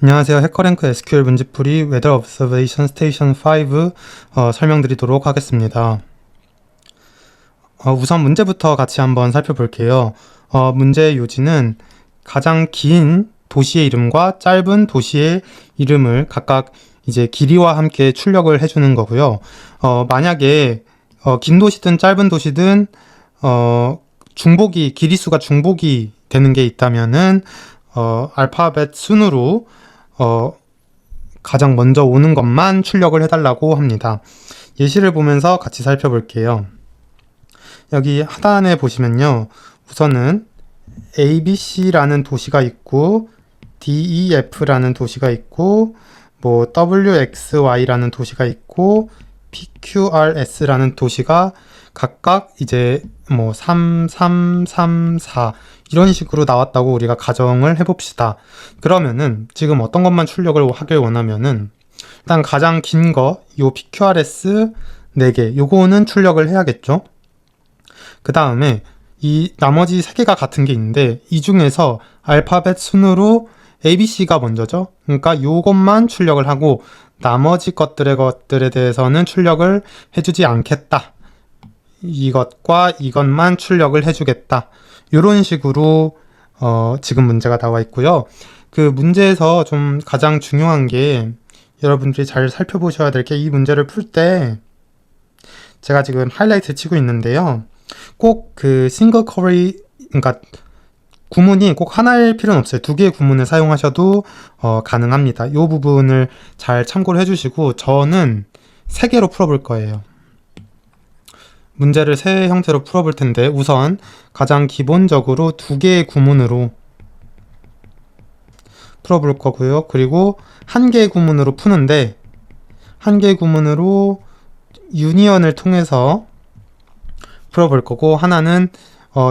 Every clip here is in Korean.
안녕하세요. 해커랭크 SQL 문제풀이 Weather Observation Station 5 설명드리도록 하겠습니다. 우선 문제부터 같이 한번 살펴볼게요. 문제의 요지는 가장 긴 도시의 이름과 짧은 도시의 이름을 각각 이제 길이와 함께 출력을 해주는 거고요. 만약에 긴 도시든 짧은 도시든 길이수가 중복이 되는 게 있다면은 알파벳 순으로 가장 먼저 오는 것만 출력을 해달라고 합니다. 예시를 보면서 같이 살펴볼게요. 여기 하단에 보시면요. 우선은 ABC라는 도시가 있고 DEF라는 도시가 있고 WXY라는 도시가 있고 PQRS라는 도시가 각각 이제 3, 3, 3, 4 이런 식으로 나왔다고 우리가 가정을 해봅시다. 그러면은 지금 어떤 것만 출력을 하길 원하면은 일단 가장 긴 거, 요 PQRS 4개, 요거는 출력을 해야겠죠. 그 다음에 이 나머지 3개가 같은 게 있는데 이 중에서 알파벳 순으로 ABC가 먼저죠. 그러니까 요것만 출력을 하고 나머지 것들에 대해서는 출력을 해주지 않겠다. 이것과 이것만 출력을 해주겠다. 이런 식으로 지금 문제가 나와 있고요. 그 문제에서 좀 가장 중요한 게 여러분들이 잘 살펴보셔야 될 게 이 문제를 풀 때 제가 지금 하이라이트 치고 있는데요. 꼭 그 싱글 쿼리, 그러니까 구문이 꼭 하나일 필요는 없어요. 2개의 구문을 사용하셔도 가능합니다. 이 부분을 잘 참고를 해주시고 저는 3개로 풀어볼 거예요. 문제를 세 형태로 풀어볼 텐데 우선 가장 기본적으로 2개의 구문으로 풀어볼 거고요. 그리고 1개의 구문으로 푸는데 1개의 구문으로 유니언을 통해서 풀어볼 거고 하나는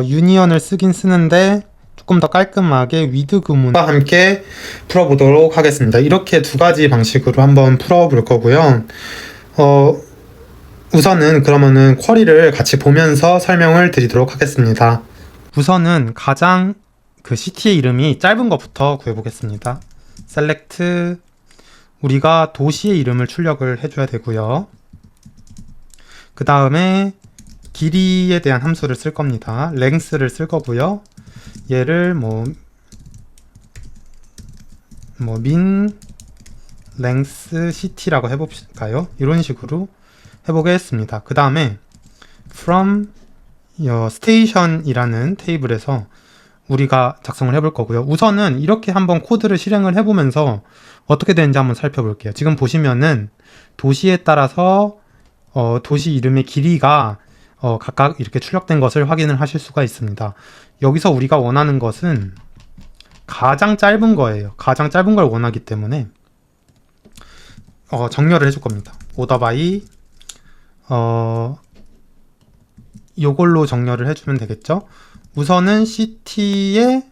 유니언을 쓰긴 쓰는데 조금 더 깔끔하게 위드 구문과 함께 풀어보도록 하겠습니다. 이렇게 2가지 방식으로 한번 풀어볼 거고요. 우선은 그러면은 쿼리를 같이 보면서 설명을 드리도록 하겠습니다. 우선은 가장 그 시티의 이름이 짧은 것부터 구해보겠습니다. select 우리가 도시의 이름을 출력을 해줘야 되고요. 그 다음에 길이에 대한 함수를 쓸 겁니다. length를 쓸 거고요. 얘를 min length city라고 해볼까요? 이런 식으로 해보겠습니다. 그 다음에 from station이라는 테이블에서 우리가 작성을 해볼 거고요. 우선은 이렇게 한번 코드를 실행을 해보면서 어떻게 되는지 한번 살펴볼게요. 지금 보시면은 도시에 따라서 도시 이름의 길이가 각각 이렇게 출력된 것을 확인을 하실 수가 있습니다. 여기서 우리가 원하는 것은 가장 짧은 거예요. 가장 짧은 걸 원하기 때문에 정렬을 해줄 겁니다. order by 요걸로 정렬을 해주면 되겠죠. 우선은 city의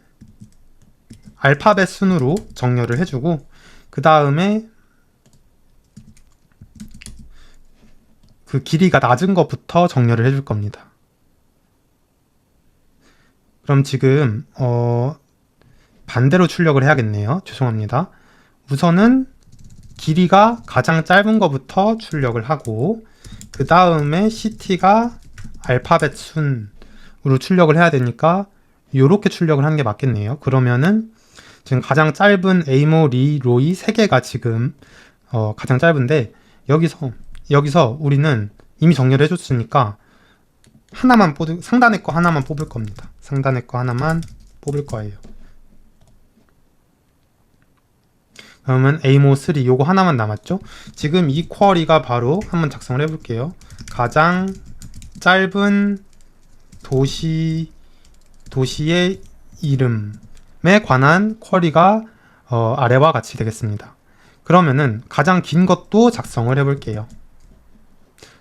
알파벳 순으로 정렬을 해주고 그 다음에 그 길이가 낮은 것부터 정렬을 해줄 겁니다. 그럼 지금 반대로 출력을 해야겠네요. 죄송합니다. 우선은 길이가 가장 짧은 것부터 출력을 하고 그 다음에 city가 알파벳 순으로 출력을 해야 되니까 이렇게 출력을 하는 게 맞겠네요. 그러면은 지금 가장 짧은 에이모, 리, 로이 3개가 지금 가장 짧은데 여기서 우리는 이미 정렬을 해줬으니까 상단의 거 하나만 뽑을 겁니다. 상단의 거 하나만 뽑을 거예요. 그러면 에이모3 요거 하나만 남았죠. 지금 이 쿼리가 바로 한번 작성을 해볼게요. 가장 짧은 도시의 이름에 관한 쿼리가 아래와 같이 되겠습니다. 그러면은 가장 긴 것도 작성을 해볼게요.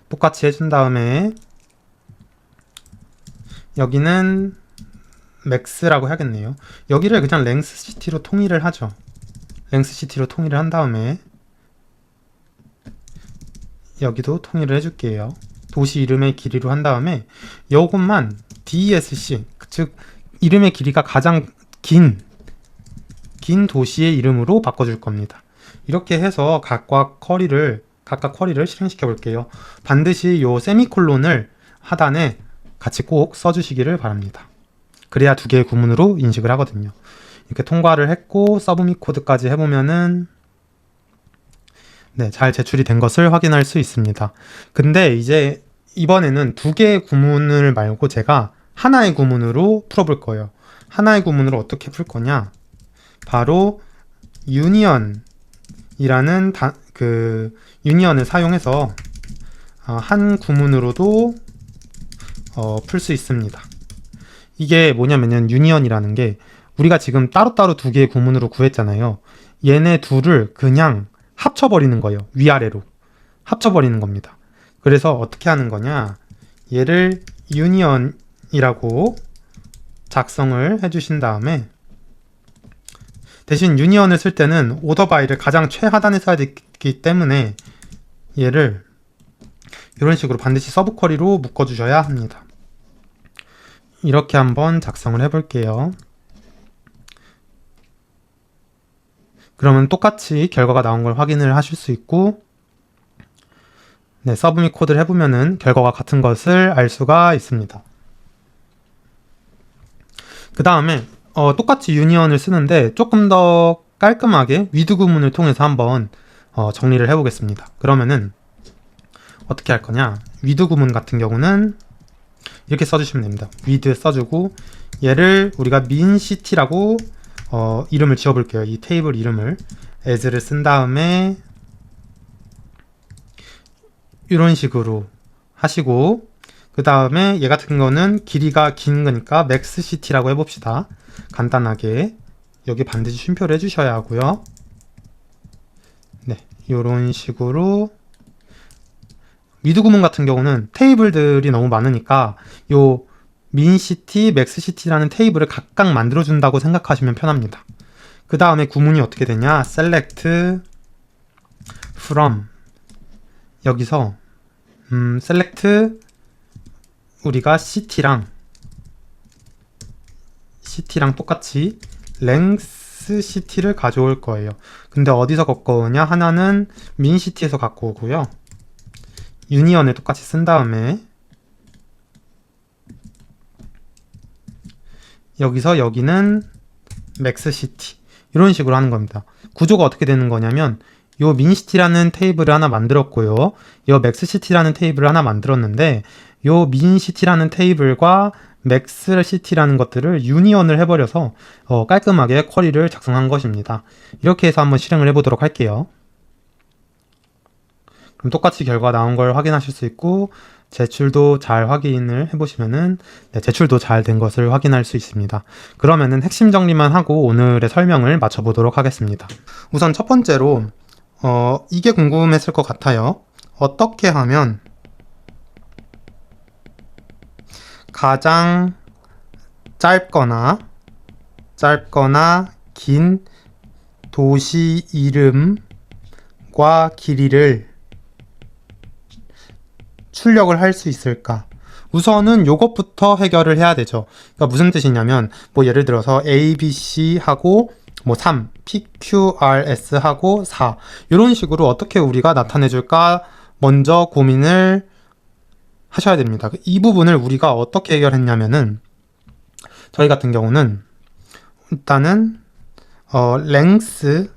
똑같이 해준 다음에 여기는 max라고 해야겠네요. 여기를 그냥 length city로 통일을 하죠. length city로 통일을 한 다음에 여기도 통일을 해줄게요. 도시 이름의 길이로 한 다음에 이것만 DESC 즉 이름의 길이가 가장 긴 긴 도시의 이름으로 바꿔줄 겁니다. 이렇게 해서 각각 쿼리를 실행시켜 볼게요. 반드시 요 세미콜론을 하단에 같이 꼭 써주시기를 바랍니다. 그래야 두 개의 구문으로 인식을 하거든요. 이렇게 통과를 했고 서브밋 코드까지 해보면은 네, 잘 제출이 된 것을 확인할 수 있습니다. 근데 이제 이번에는 두 개의 구문을 말고 제가 하나의 구문으로 풀어볼 거예요. 하나의 구문으로 어떻게 풀 거냐? 바로 유니언이라는 유니언을 사용해서 한 구문으로도 풀 수 있습니다. 이게 뭐냐면은 유니언이라는 게 우리가 지금 따로따로 두 개의 구문으로 구했잖아요. 얘네 둘을 그냥 합쳐버리는 거예요. 위아래로 합쳐버리는 겁니다. 그래서 어떻게 하는 거냐? 얘를 유니언이라고 작성을 해주신 다음에 대신 유니언을 쓸 때는 오더 바이를 가장 최하단에 써야 되기 때문에 얘를 이런 식으로 반드시 서브 쿼리로 묶어주셔야 합니다. 이렇게 한번 작성을 해볼게요. 그러면 똑같이 결과가 나온 걸 확인을 하실 수 있고 네, 서브밋 코드를 해보면은 결과가 같은 것을 알 수가 있습니다. 그 다음에 똑같이 유니언을 쓰는데 조금 더 깔끔하게 위드 구문을 통해서 한번 정리를 해보겠습니다. 그러면은 어떻게 할 거냐? 위드 구문 같은 경우는 이렇게 써주시면 됩니다. 위드 써주고 얘를 우리가 민시티라고 이름을 지어볼게요. 이 테이블 이름을 as를 쓴 다음에 이런 식으로 하시고 그 다음에 얘 같은 거는 길이가 긴 거니까 maxcity라고 해봅시다. 간단하게 여기 반드시 쉼표를 해주셔야 하고요. 네, 이런 식으로 위드 구문 같은 경우는 테이블들이 너무 많으니까 요 민시티, maxcity라는 테이블을 각각 만들어준다고 생각하시면 편합니다. 그 다음에 구문이 어떻게 되냐? select from 여기서 select 우리가 city랑 똑같이 length city를 가져올 거예요. 근데 어디서 갖고 오냐? 하나는 민시티에서 갖고 오고요. 유니언에 똑같이 쓴 다음에 여기서 여기는 maxcity 이런 식으로 하는 겁니다. 구조가 어떻게 되는 거냐면 요 민시티라는 테이블을 하나 만들었고요. 요 maxcity라는 테이블을 하나 만들었는데 요 민시티라는 테이블과 maxcity라는 것들을 유니언을 해버려서 깔끔하게 쿼리를 작성한 것입니다. 이렇게 해서 한번 실행을 해보도록 할게요. 그럼 똑같이 결과 나온 걸 확인하실 수 있고 제출도 잘 확인을 해보시면은 네, 제출도 잘 된 것을 확인할 수 있습니다. 그러면은 핵심 정리만 하고 오늘의 설명을 마쳐보도록 하겠습니다. 우선 첫 번째로 이게 궁금했을 것 같아요. 어떻게 하면 가장 짧거나 긴 도시 이름과 길이를 출력을 할 수 있을까? 우선은 요것부터 해결을 해야 되죠. 그러니까 무슨 뜻이냐면 뭐 예를 들어서 ABC 하고 뭐 3, PQRS 하고 4 이런 식으로 어떻게 우리가 나타내 줄까 먼저 고민을 하셔야 됩니다. 이 부분을 우리가 어떻게 해결했냐면은 저희 같은 경우는 일단은 length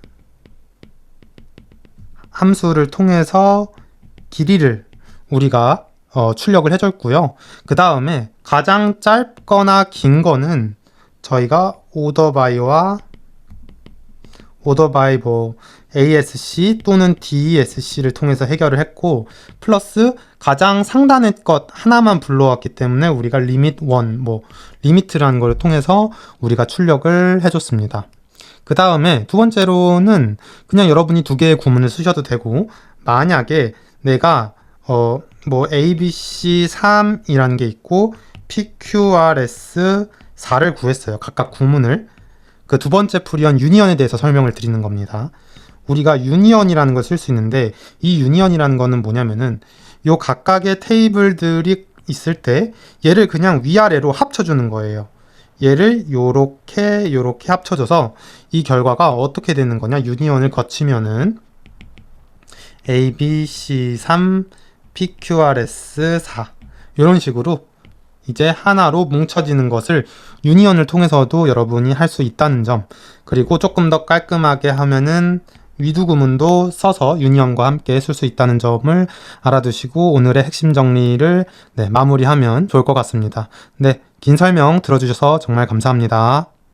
함수를 통해서 길이를 우리가 출력을 해줬고요. 그 다음에 가장 짧거나 긴 거는 저희가 order by 뭐 ASC 또는 DESC를 통해서 해결을 했고 플러스 가장 상단의 것 하나만 불러왔기 때문에 우리가 limit 1, 뭐 리미트라는 걸 통해서 우리가 출력을 해줬습니다. 그 다음에 두 번째로는 그냥 여러분이 두 개의 구문을 쓰셔도 되고 만약에 내가 뭐 ABC 3이라는 게 있고 PQRS 4를 구했어요. 각각 구문을. 그 두 번째 풀이한 유니언에 대해서 설명을 드리는 겁니다. 우리가 유니언이라는 걸 쓸 수 있는데 이 유니언이라는 거는 뭐냐면은 요 각각의 테이블들이 있을 때 얘를 그냥 위아래로 합쳐주는 거예요. 얘를 요렇게 합쳐줘서 이 결과가 어떻게 되는 거냐? 유니온을 거치면은 ABC3 PQRS4 이런 식으로 이제 하나로 뭉쳐지는 것을 유니온을 통해서도 여러분이 할 수 있다는 점, 그리고 조금 더 깔끔하게 하면은 위드 구문도 써서 유니온과 함께 쓸 수 있다는 점을 알아두시고 오늘의 핵심 정리를 마무리하면 좋을 것 같습니다. 네, 긴 설명 들어주셔서 정말 감사합니다.